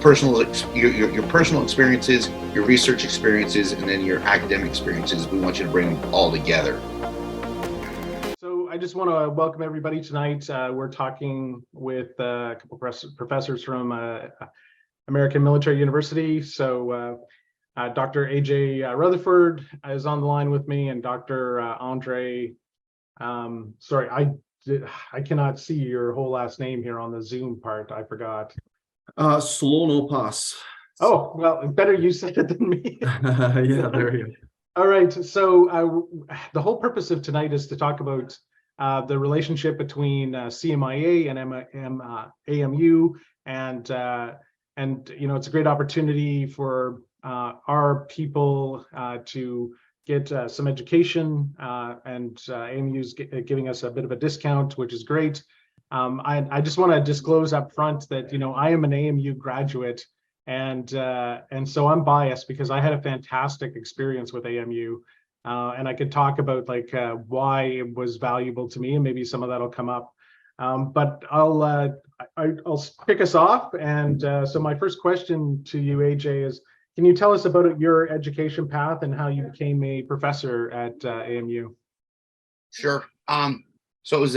your personal experiences, your research experiences, and then your academic experiences. We want you to bring them all together. So I just want to welcome everybody tonight. We're talking with a couple professors from American Military University. So Dr. AJ Rutherford is on the line with me, and Dr. Andre. Sorry, I cannot see your whole last name here on the Zoom part. I forgot. Slonopas. Oh, well, better you said it than me. Yeah, there you go. All right. So the whole purpose of tonight is to talk about the relationship between CMIA and AMU, and you know, it's a great opportunity for our people to get some education, and AMU's giving us a bit of a discount, which is great. I just want to disclose up front that, you know, I am an AMU graduate, and so I'm biased because I had a fantastic experience with AMU, and I could talk about like why it was valuable to me, and maybe some of that'll come up. But I'll kick us off, and so my first question to you, AJ, is: can you tell us about your education path and how you became a professor at AMU? Sure. So it was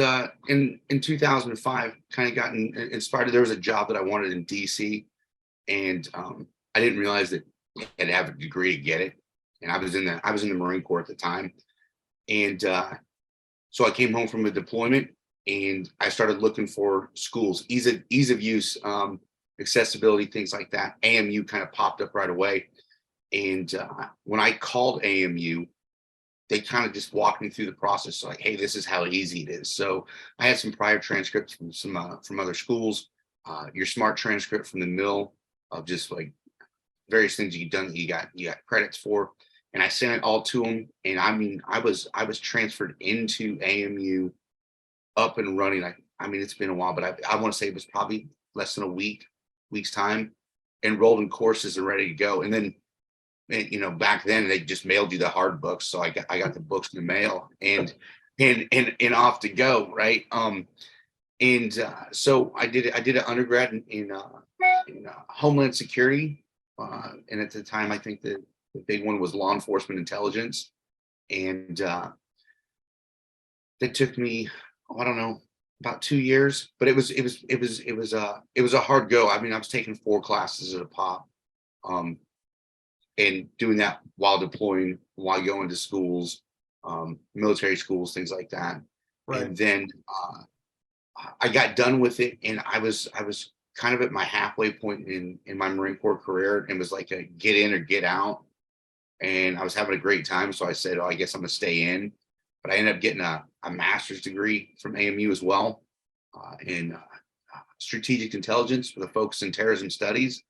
in 2005, kind of gotten inspired. There was a job that I wanted in DC, and I didn't realize that you had to have a degree to get it. And I was in the Marine Corps at the time, and so I came home from a deployment, and I started looking for schools, ease of use, accessibility, things like that. AMU kind of popped up right away, and when I called AMU, they kind of just walked me through the process. So like, hey, this is how easy it is. So I had some prior transcripts from from other schools, your SMART transcript from the mill of just like various things you've done that you got credits for, and I sent it all to them. And I mean, I was transferred into AMU, up and running. I mean, it's been a while, but I want to say it was probably less than a week's time, enrolled in courses and ready to go. And then, you know, back then they just mailed you the hard books, so I got the books in the mail, and off to go, right? So I did an undergrad in Homeland Security, and at the time I think the big one was law enforcement intelligence, and it took me, I don't know, about 2 years, but it was a hard go. I mean, I was taking 4 classes at a pop, and doing that while deploying, while going to schools, military schools, things like that. Right. And then I got done with it, and I was kind of at my halfway point in my Marine Corps career, and was like a get in or get out. And I was having a great time, so I said, "Oh, I guess I'm gonna stay in." But I ended up getting a master's degree from AMU as well, in strategic intelligence with a focus in terrorism studies.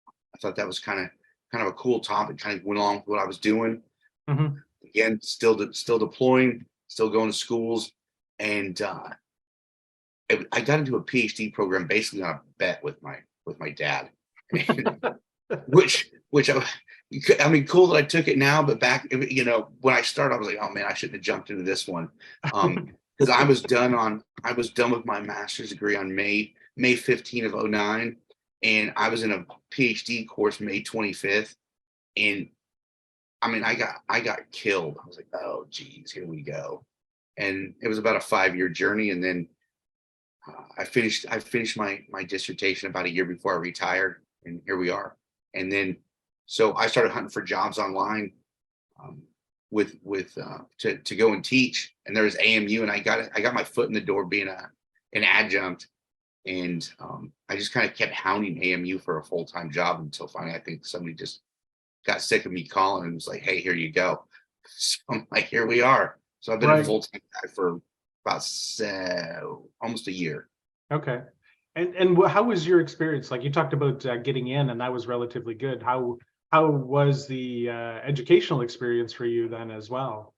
I thought that was kind of a cool topic. Kind of went along with what I was doing. Mm-hmm. Again, still deploying, still going to schools, and I got into a PhD program basically on a bet with my dad, which I mean, cool that I took it now, but back, you know, when I started, I was like, oh man, I shouldn't have jumped into this one, because I was done with my master's degree on May 15 of 2009. And I was in a PhD course May 25th, and I mean, I got killed. I was like, oh geez, here we go. And it was about a 5-year journey, and then I finished my dissertation about a year before I retired, and here we are. And then so I started hunting for jobs online, to go and teach, and there was AMU, and I got my foot in the door being an adjunct. And I just kind of kept hounding AMU for a full-time job until finally I think somebody just got sick of me calling and was like, hey, here you go. So I'm like, here we are. So I've been a full-time guy for about almost a year. Okay. And how was your experience? Like, you talked about getting in, and that was relatively good. How was the educational experience for you then as well?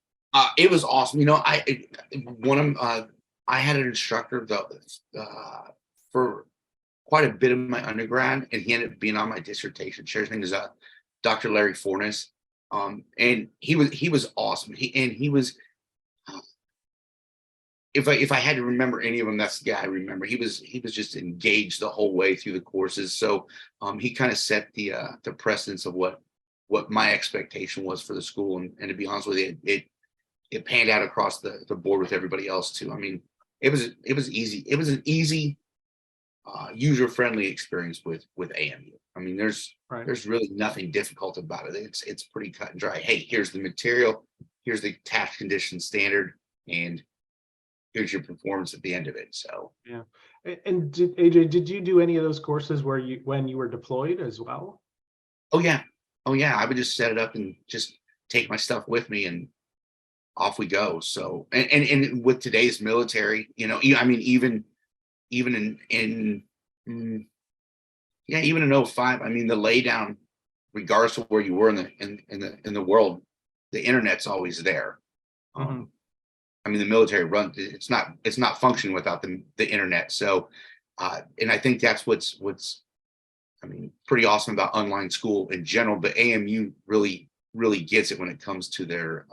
It was awesome. You know, I had an instructor for quite a bit of my undergrad, and he ended up being on my dissertation chair. His name is Dr. Larry Fornes, and he was awesome. He was if I had to remember any of them, that's the guy I remember. He was just engaged the whole way through the courses. So he kind of set the precedence of what my expectation was for the school. And to be honest with you, it panned out across the board with everybody else too. I mean, it was easy. It was an easy, user-friendly experience with AMU. I mean, there's really nothing difficult about it. It's pretty cut and dry. Hey, here's the material, here's the task condition standard, and here's your performance at the end of it. So yeah. And AJ, did you do any of those courses when you were deployed as well? oh yeah, I would just set it up and just take my stuff with me, and off we go. So and with today's military, I mean, even in even in '05, I mean, the laydown, regardless of where you were in the world, the internet's always there. I mean, the military it's not functioning without the internet. So and I think that's what's I mean, pretty awesome about online school in general, but AMU really gets it when it comes to their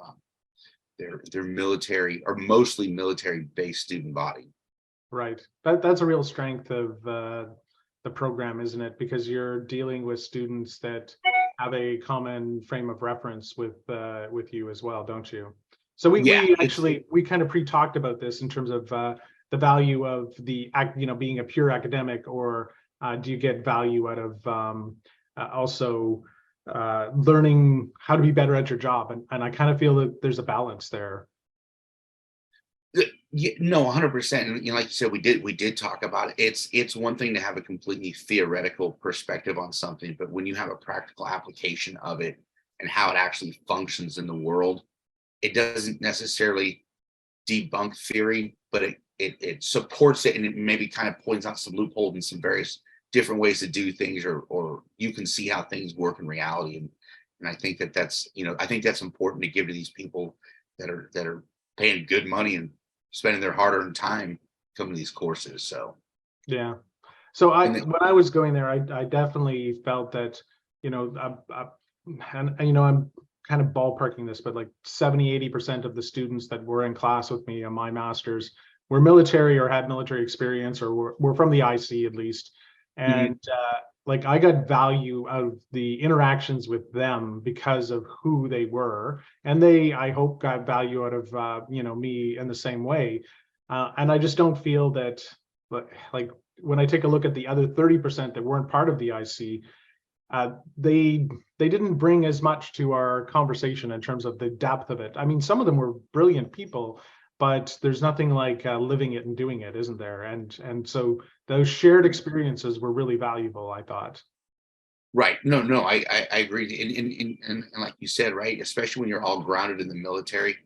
military, or mostly military based student body. Right. That's a real strength of the program, isn't it? Because you're dealing with students that have a common frame of reference with you as well, don't you? So we kind of pre-talked about this in terms of the value of being a pure academic, or do you get value out of also learning how to be better at your job? And I kind of feel that there's a balance there. Yeah, no, 100%. And like you said, we did talk about it. It's one thing to have a completely theoretical perspective on something, but when you have a practical application of it and how it actually functions in the world, it doesn't necessarily debunk theory, but it supports it, and it maybe kind of points out some loopholes and some various different ways to do things, or you can see how things work in reality. And I think that's I think that's important to give to these people that are paying good money and spending their hard-earned time coming to these courses. So yeah. So when I was going there, I definitely felt that, and I'm kind of ballparking this, but like 70-80% of the students that were in class with me on my master's were military or had military experience, or were from the IC at least. And like, I got value out of the interactions with them because of who they were, and they, I hope, got value out of me in the same way. And I just don't feel that, like, when I take a look at the other 30% that weren't part of the IC, they didn't bring as much to our conversation in terms of the depth of it. I mean, some of them were brilliant people, but there's nothing like living it and doing it, isn't there? And so those shared experiences were really valuable, I thought. Right. No, I agree. And like you said, right, especially when you're all grounded in the military,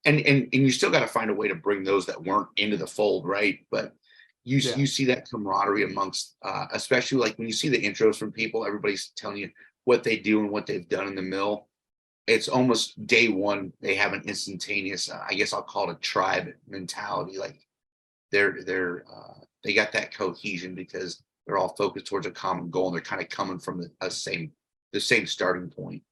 and you still got to find a way to bring those that weren't into the fold, right? But you see that camaraderie amongst, especially like when you see the intros from people, everybody's telling you what they do and what they've done in the mill. It's almost day one, they have an instantaneous, I guess I'll call it a tribe mentality. Like they got that cohesion because they're all focused towards a common goal, and they're kind of coming from the same starting point.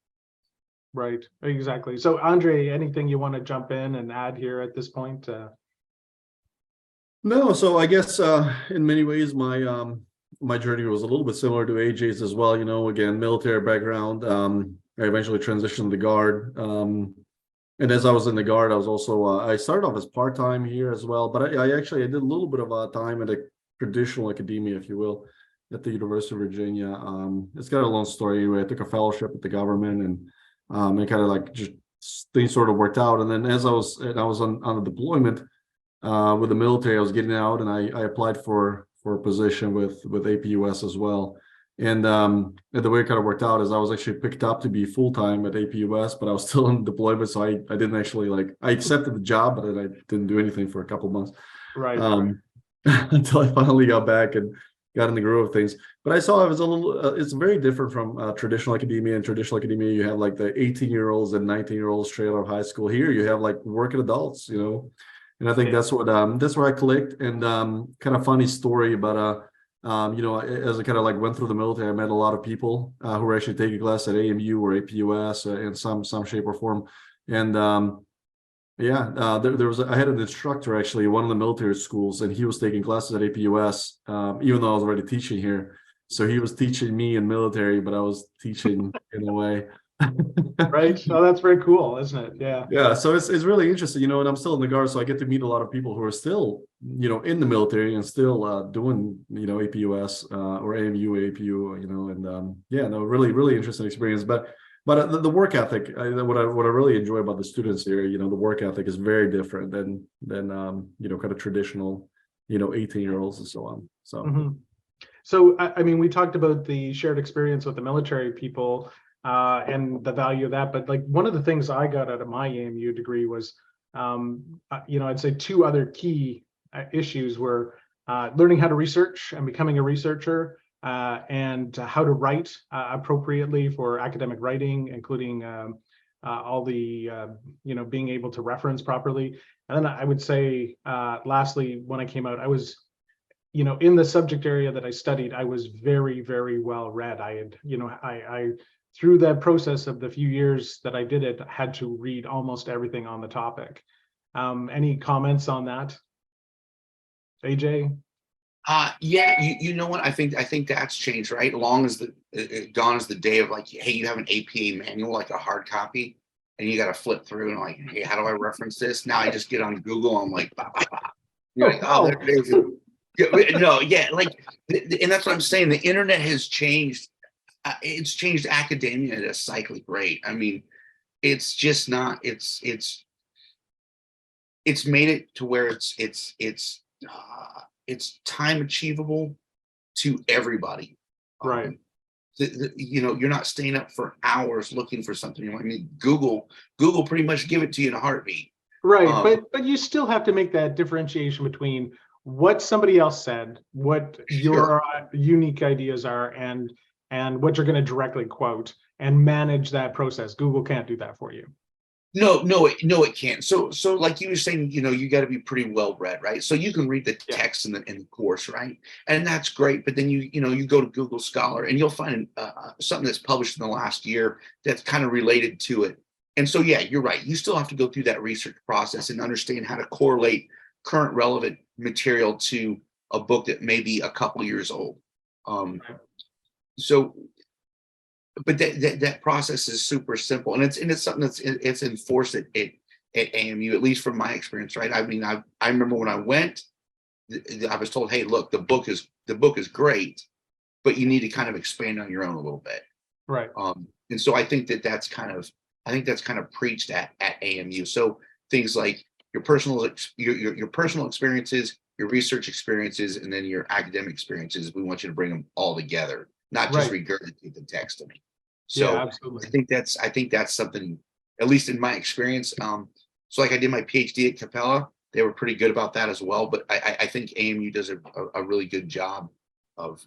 Right, exactly. So Andre, anything you want to jump in and add here at this point? No, so I guess in many ways my journey was a little bit similar to AJ's as well. Again, military background. I eventually transitioned to the Guard. And as I was in the Guard, I was also I started off as part-time here as well, but I did a little bit of time at a traditional academia, if you will, at the University of Virginia. It's got a long story anyway. I took a fellowship at the government, and it kind of like just things sort of worked out. And then as I was on a deployment with the military, I was getting out, and I applied for a position with APUS as well. And the way it kind of worked out is I was actually picked up to be full-time at APUS, but I was still in deployment, so I didn't actually I accepted the job, but then I didn't do anything for a couple of months. Right. Until I finally got back and got in the groove of things. But I saw it was a little, it's very different from traditional academia. In traditional academia, you have like the 18-year-olds and 19-years straight out of high school. Here you have like working adults, and I think that's where I clicked. And kind of funny story about as I kind of like went through the military, I met a lot of people who were actually taking class at AMU or APUS in some shape or form. And Yeah, there was I had an instructor actually, one of the military schools, and he was taking classes at APUS, even though I was already teaching here. So he was teaching me in military, but I was teaching in a way. Right. Oh, that's very cool, isn't it? Yeah. Yeah, so it's really interesting, and I'm still in the Guard, so I get to meet a lot of people who are still, in the military and still doing, APUS or AMU, APU, and yeah, no, really, really interesting experience. But the work ethic, what I really enjoy about the students here, the work ethic is very different than kind of traditional, 18-year-olds and so on. So. Mhm. So, I mean, we talked about the shared experience with the military people and the value of that, but like one of the things I got out of my AMU degree was, I'd say two other key issues were learning how to research and becoming a researcher, and how to write appropriately for academic writing, including all the, being able to reference properly. And then I would say, lastly, when I came out, I was in the subject area that I studied, I was very, very well read. I had, I through that process of the few years that I did it, had to read almost everything on the topic. Any comments on that, AJ? Yeah, you know what? I think that's changed, right? Long as gone is the day of like, hey, you have an APA manual, like a hard copy, and you got to flip through and like, hey, how do I reference this? Now I just get on Google. I'm like, bah, bah, bah. You're like, oh, there it is. Yeah, no, yeah, like, and that's what I'm saying. The internet has changed. It's changed academia at a cyclic rate. I mean, it's just not. It's made it to where it's time achievable to everybody. Right. You're not staying up for hours looking for something. I mean, Google pretty much give it to you in a heartbeat. Right, but you still have to make that differentiation between what somebody else said, what your unique ideas are, and what you're going to directly quote, and manage that process. Google can't do that for you. No, it can't. So like you were saying, you got to be pretty well read, right? So you can read the text in the course, right? And that's great. But then you go to Google Scholar and you'll find something that's published in the last year that's kind of related to it. And so, yeah, you're right. You still have to go through that research process and understand how to correlate current relevant material to a book that may be a couple years old. So, but that process is super simple, and it's something it's enforced at AMU, at least from my experience, right? I mean, I remember when I went, I was told, hey, look, the book is great, but you need to kind of expand on your own a little bit, right? And so I think that's kind of preached at AMU. So things like your personal experiences, your research experiences, and then your academic experiences, we want you to bring them all together, not just regurgitate the text to me. So yeah, absolutely. I think that's something, at least in my experience. So like I did my PhD at Capella, they were pretty good about that as well. But I think AMU does a really good job of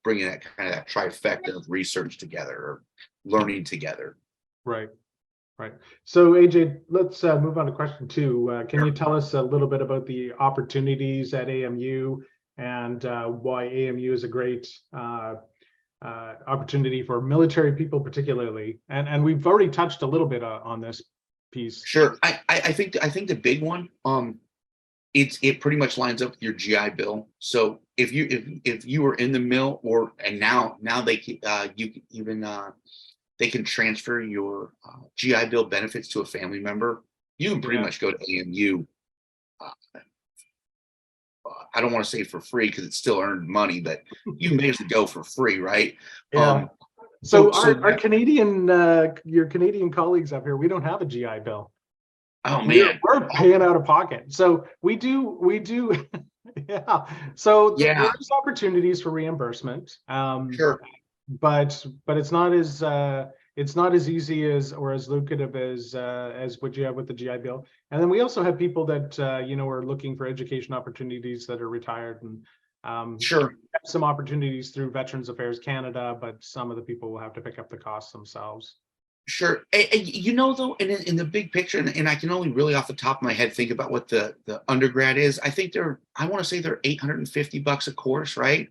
bringing that kind of that trifecta of research together, or learning together. Right. So AJ, let's move on to question 2. Can you tell us a little bit about the opportunities at AMU and why AMU is a great opportunity for military people, particularly? And we've already touched a little bit on this piece. Sure. I think the big one, it pretty much lines up with your GI Bill. So if you were in the mill, and now they you can even they can transfer your GI Bill benefits to a family member. You can pretty much go to AMU. I don't want to say for free because it's still earned money, but you may as well go for free, right? Yeah. So our Canadian, your Canadian colleagues up here, we don't have a GI Bill. Oh man, we're paying out of pocket. So we do. Yeah. So there's opportunities for reimbursement. Sure. But it's not as easy as, or as lucrative as what you have with the GI Bill. And then we also have people that are looking for education opportunities that are retired, and sure, have some opportunities through Veterans Affairs Canada, but some of the people will have to pick up the costs themselves. Sure. Though, in the big picture, and I can only really off the top of my head think about what the undergrad is. I think I want to say they're $850 a course, right?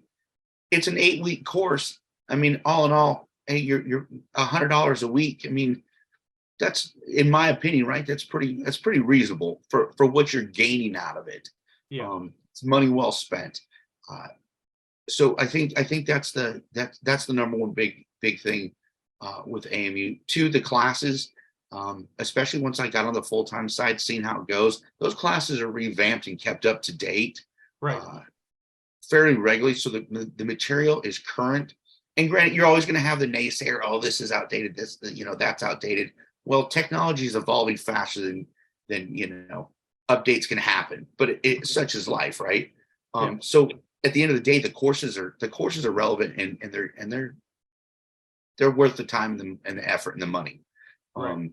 It's an 8-week course. I mean, all in all, hey, you're $100 a week. I mean, that's in my opinion, right? That's pretty reasonable for what you're gaining out of it. Yeah. It's money well spent. So I think that's the number one big thing with AMU. Two, the classes, especially once I got on the full-time side, seeing how it goes, those classes are revamped and kept up to date Right. fairly regularly, so the material is current. And granted, you're always going to have the naysayer, oh, this is outdated, this, that's outdated. Well, technology is evolving faster than updates can happen, but such is life, right? So at the end of the day, the courses are relevant, and they're worth the time and the effort and the money. Right.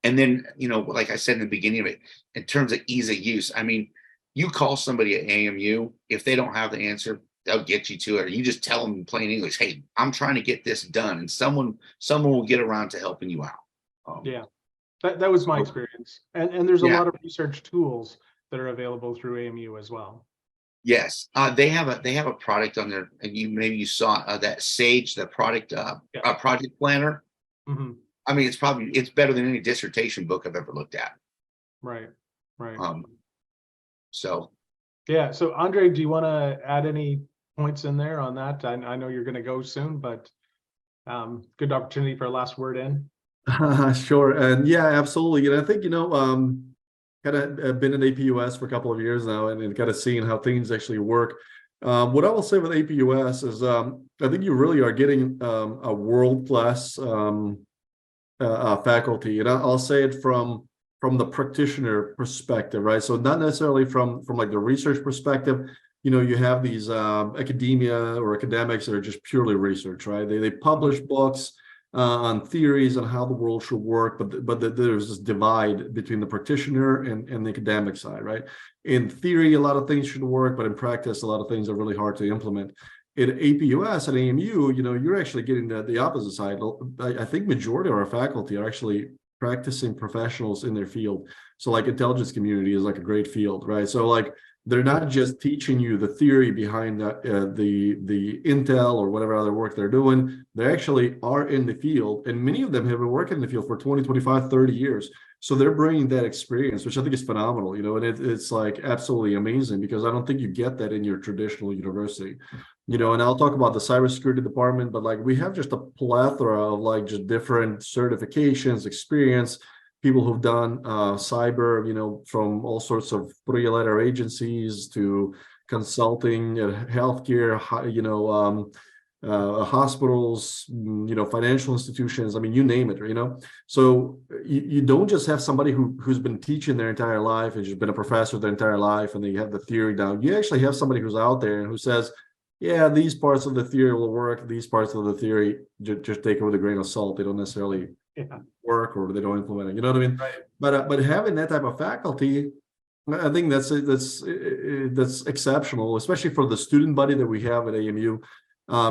And then, like I said in the beginning of it, in terms of ease of use, I mean, you call somebody at AMU, if they don't have the answer, they'll get you to it. Or you just tell them in plain English, hey, I'm trying to get this done, and someone will get around to helping you out. Yeah, that was my experience. And there's a lot of research tools that are available through AMU as well. Yes, they have a product on there, and you saw that Sage, the product project planner. Mm-hmm. I mean, it's better than any dissertation book I've ever looked at. Right. So yeah. So Andre, do you want to add any points in there on that? I know you're going to go soon, but good opportunity for a last word in. Sure. And yeah, absolutely. And I think, kind of been in APUS for a couple of years now, and kind of seeing how things actually work. What I will say with APUS is I think you really are getting a world-class faculty. And I'll say it from the practitioner perspective, right? So not necessarily from like the research perspective. You have these academia or academics that are just purely research, right? They publish books on theories on how the world should work, but there's this divide between the practitioner and the academic side, right? In theory, a lot of things should work, but in practice, a lot of things are really hard to implement. At APUS and AMU, you're actually getting the opposite side. I think majority of our faculty are actually practicing professionals in their field. So like intelligence community is like a great field, right? So like they're not just teaching you the theory behind the intel or whatever other work they're doing. They actually are in the field, and many of them have been working in the field for 20, 25, 30 years. So they're bringing that experience, which I think is phenomenal, and it's like absolutely amazing, because I don't think you get that in your traditional university. And I'll talk about the cybersecurity department, but like we have just a plethora of like just different certifications, experience, people who've done cyber, from all sorts of three-letter agencies to consulting, healthcare, hospitals, financial institutions. I mean, you name it, So you don't just have somebody who's been teaching their entire life and just been a professor their entire life and they have the theory down. You actually have somebody who's out there and who says, yeah, these parts of the theory will work. These parts of the theory just take it with a grain of salt. They don't necessarily work, or they don't implement it. You know what I mean? Right. But having that type of faculty, I think that's exceptional, especially for the student body that we have at AMU,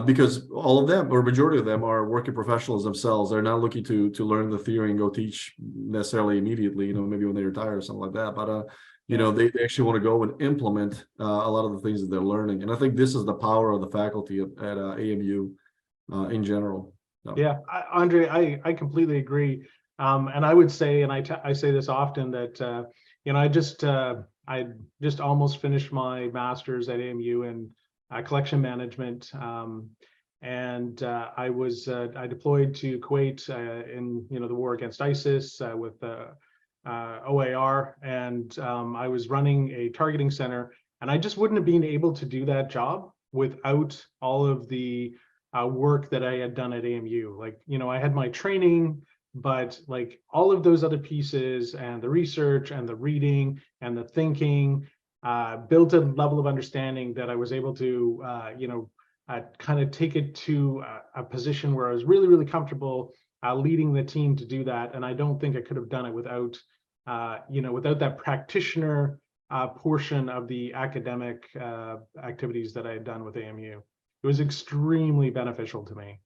because all of them, or majority of them, are working professionals themselves. They're not looking to learn the theory and go teach necessarily immediately. Maybe when they retire or something like that. But they actually want to go and implement a lot of the things that they're learning. And I think this is the power of the faculty at AMU in general. So. Yeah, Andre, I completely agree. And I would say, and I say this often, that I just almost finished my master's at AMU in collection management, and I deployed to Kuwait in the war against ISIS with OAR, and I was running a targeting center, and I just wouldn't have been able to do that job without all of the work that I had done at AMU. Like, I had my training, but like all of those other pieces and the research and the reading and the thinking built a level of understanding that I was able to, kind of take it to a position where I was really, really comfortable leading the team to do that. And I don't think I could have done it without, without that practitioner portion of the academic activities that I had done with AMU. It was extremely beneficial to me.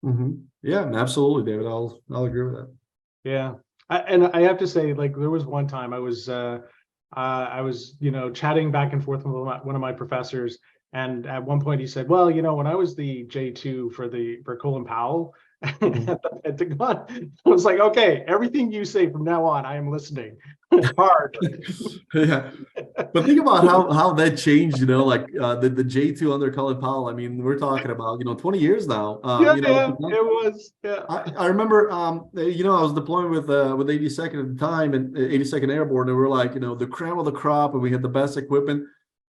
Mm-hmm. Yeah, absolutely, David. I'll agree with that. Yeah, and I have to say, like, there was one time I was chatting back and forth with one of my professors, and at one point he said, "Well, when I was the J2 for Colin Powell, at the Pentagon. I was like, okay, everything you say from now on, I am listening hard. Yeah, but think about how that changed. Like the J2 under Colin Powell. I mean, we're talking about 20 years now. Yeah, it was. Yeah, I remember, I was deploying with 82nd at the time and 82nd Airborne, and we were like, the creme of the crop, and we had the best equipment.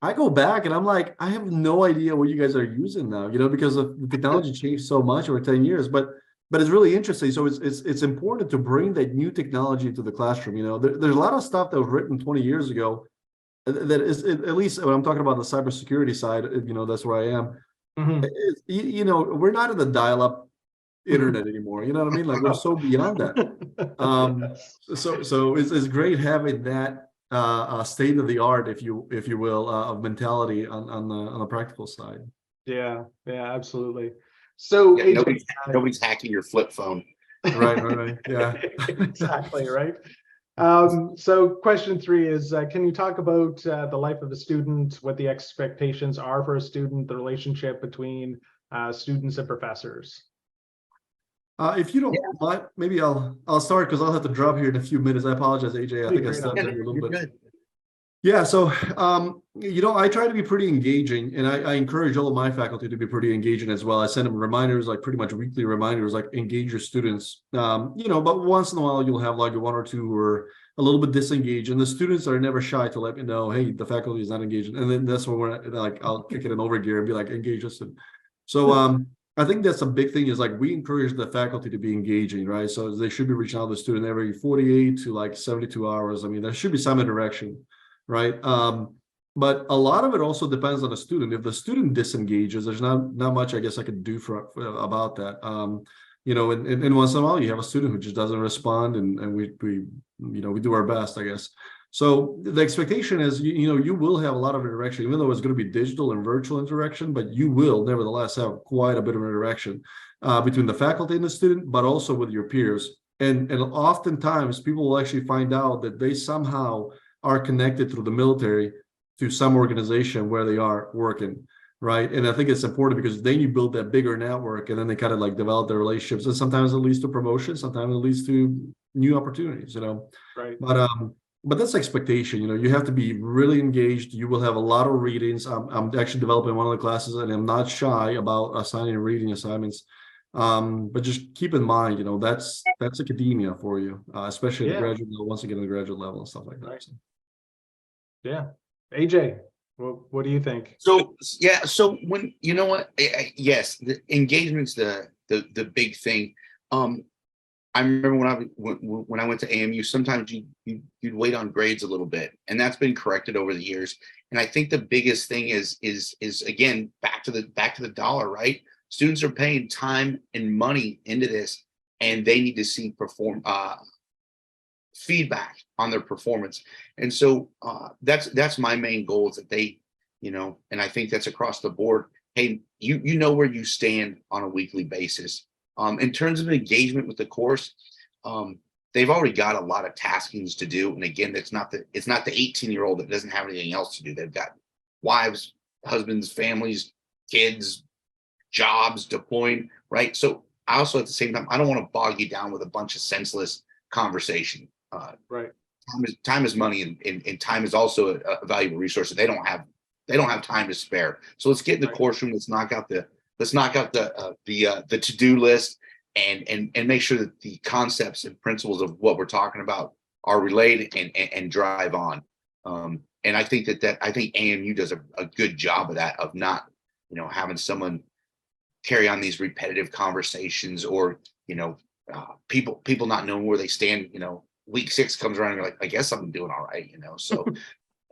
I go back and I'm like, I have no idea what you guys are using now, because the technology changed so much over 10 years. But it's really interesting. So it's important to bring that new technology into the classroom. There's a lot of stuff that was written 20 years ago that is, at least when I'm talking about the cybersecurity side, that's where I am. We're not in the dial-up internet anymore. You know what I mean? Like, we're so beyond that. So it's great having that state of the art, if you will, of mentality on the practical side. Yeah, absolutely. So yeah, nobody's hacking your flip phone. Right. Yeah. Exactly, right. So question 3 is, can you talk about the life of a student, what the expectations are for a student, the relationship between students and professors? If you don't mind, maybe I'll start, because I'll have to drop here in a few minutes. I apologize, AJ. I think I stepped on you a little bit. Good. Yeah, so I try to be pretty engaging, and I encourage all of my faculty to be pretty engaging as well. I send them reminders, like pretty much weekly reminders, like engage your students. But once in a while you'll have like 1 or 2 who are a little bit disengaged, and the students are never shy to let me know, hey, the faculty is not engaged, and then that's when we're like, I'll kick it in over gear and be like, engage us. So I think that's a big thing, is like, we encourage the faculty to be engaging, right? So they should be reaching out to the student every 48 to like 72 hours. I mean, there should be some interaction, right? But a lot of it also depends on the student. If the student disengages, there's not much I guess I could do about that. And once in a while you have a student who just doesn't respond, and we do our best, I guess. So the expectation is, you will have a lot of interaction, even though it's going to be digital and virtual interaction, but you will nevertheless have quite a bit of interaction between the faculty and the student, but also with your peers. And oftentimes people will actually find out that they somehow are connected through the military to some organization where they are working, right? And I think it's important, because then you build that bigger network, and then they kind of like develop their relationships, and sometimes it leads to promotion, sometimes it leads to new opportunities, Right. But that's expectation. You have to be really engaged. You will have a lot of readings. I'm actually developing one of the classes, and I'm not shy about assigning reading assignments. But just keep in mind, that's academia for you, especially at the graduate level, once you get to the graduate level and stuff like that. Right. Yeah. AJ, what do you think? So when yes, the engagement's the big thing. I remember when I went to AMU, sometimes you'd wait on grades a little bit, and that's been corrected over the years. And I think the biggest thing is again back to the dollar, right? Students are paying time and money into this, and they need to see feedback on their performance. And so that's my main goal, is that they, and I think that's across the board. Hey, you know where you stand on a weekly basis. In terms of engagement with the course, they've already got a lot of taskings to do. And again, it's not the 18-year-old that doesn't have anything else to do. They've got wives, husbands, families, kids, jobs, deploying, right? So I also, at the same time, I don't want to bog you down with a bunch of senseless conversation. Right. Time is money, and time is also a valuable resource that they don't have time to spare. So let's get in the course room. Let's knock out the to-do list, and make sure that the concepts and principles of what we're talking about are relayed and drive on. And I think I think AMU does a good job of that, of not, having someone carry on these repetitive conversations, or, people not knowing where they stand. Week 6 comes around and you're like, I guess I'm doing all right. So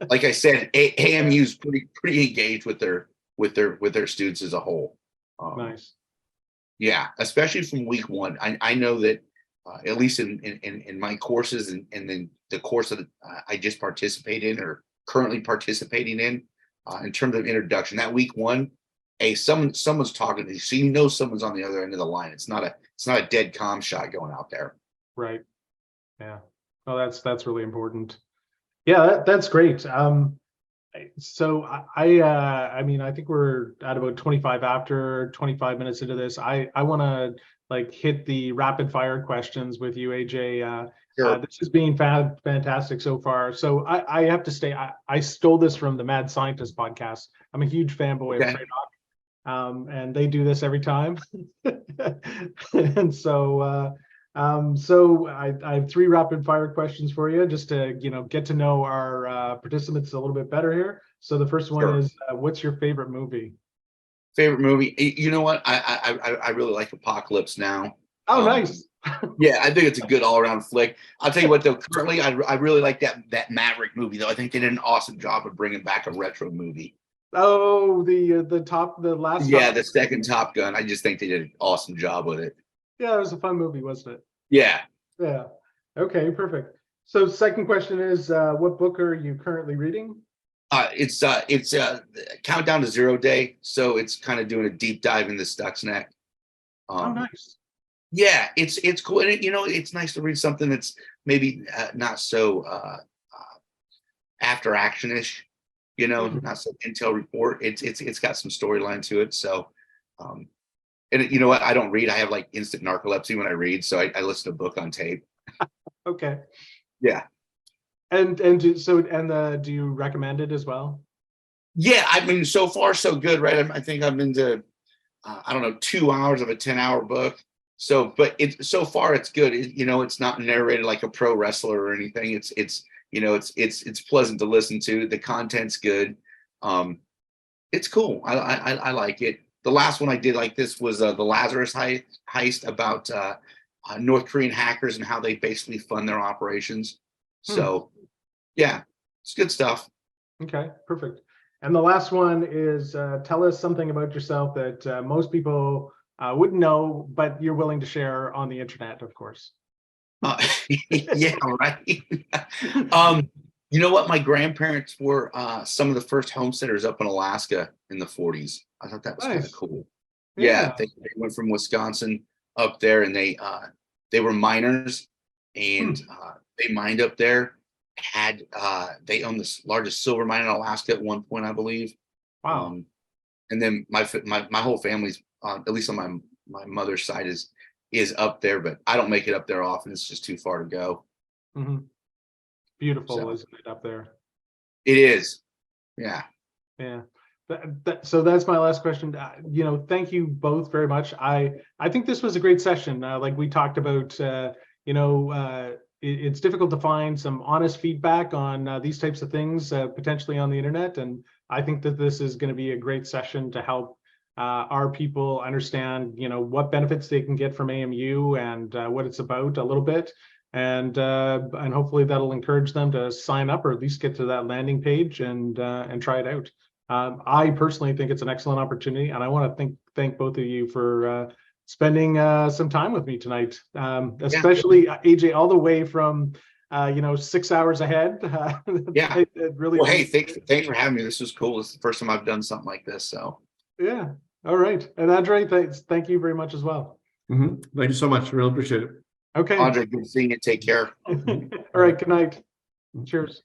like I said, AMU's pretty engaged with their students as a whole. Nice. Yeah, especially from week 1. I know that at least in my courses, and then the course that I just participated in, or currently participating in terms of introduction, that week 1, hey, someone's talking to you, so someone's on the other end of the line. It's not a dead comm shot going out there. Right. Yeah. Oh, that's really important. Yeah, that's great. I mean, I think we're at about 25 minutes into this. I want to like hit the rapid fire questions with you, AJ. Sure. This has been fantastic so far. So I have to say, I stole this from the Mad Scientist podcast. I'm a huge fanboy of Trade-off, and they do this every time. And so I have 3 rapid fire questions for you, just to get to know our participants a little bit better here. So the first one is, what's your favorite movie? Favorite movie? You know what? I really like Apocalypse Now. Oh, nice. Yeah, I think it's a good all around flick. I'll tell you what though. Currently, I really like that Maverick movie though. I think they did an awesome job of bringing back a retro movie. Oh, the last. Yeah, the second Top Gun. I just think they did an awesome job with it. Yeah, it was a fun movie, wasn't it? Yeah. Yeah. Okay, perfect. So second question is, what book are you currently reading? It's Countdown to Zero Day, so it's kind of doing a deep dive into Stuxnet. Oh, nice. Yeah, it's cool, and it's nice to read something that's maybe not so after action-ish, not so intel report. It's got some storyline to it. So, and you know what? I don't read. I have like instant narcolepsy when I read, so I listen to a book on tape. Okay. Yeah. And do you recommend it as well? Yeah, I mean, so far so good, right? I think I'm into I don't know, 2 hours of a 10-hour book. So, but so far it's good. It's not narrated like a pro wrestler or anything. It's pleasant to listen to. The content's good. It's cool. I like it. The last one I did like this was the Lazarus heist about North Korean hackers and how they basically fund their operations. So, yeah, it's good stuff. Okay, perfect. And the last one is, tell us something about yourself that most people wouldn't know, but you're willing to share on the internet, of course. Yeah, right. You know what? My grandparents were some of the first homesteaders up in Alaska in the 40s. I thought that was kind of cool. Yeah, they went from Wisconsin up there, and they were miners, and they mined up there. They owned the largest silver mine in Alaska at one point, I believe. Wow. And then my whole family's at least on my mother's side is up there, but I don't make it up there often. It's just too far to go. Mm-hmm. Beautiful, isn't it, up there? It is. Yeah. Yeah. So that's my last question. Thank you both very much. I think this was a great session. Like we talked about, it's difficult to find some honest feedback on these types of things potentially on the internet. And I think that this is going to be a great session to help our people understand, what benefits they can get from AMU and what it's about a little bit. And hopefully that'll encourage them to sign up or at least get to that landing page and try it out. I personally think it's an excellent opportunity, and I want to thank both of you for spending some time with me tonight, especially AJ, all the way from 6 hours ahead. Yeah. It really. Well, hey, thanks for having me. This was cool. This is the first time I've done something like this. So. Yeah. All right. And Andre, thank you very much as well. Mm-hmm. Thank you so much. Really appreciate it. Okay. Andre, good seeing you. Take care. All right. Good night. Cheers.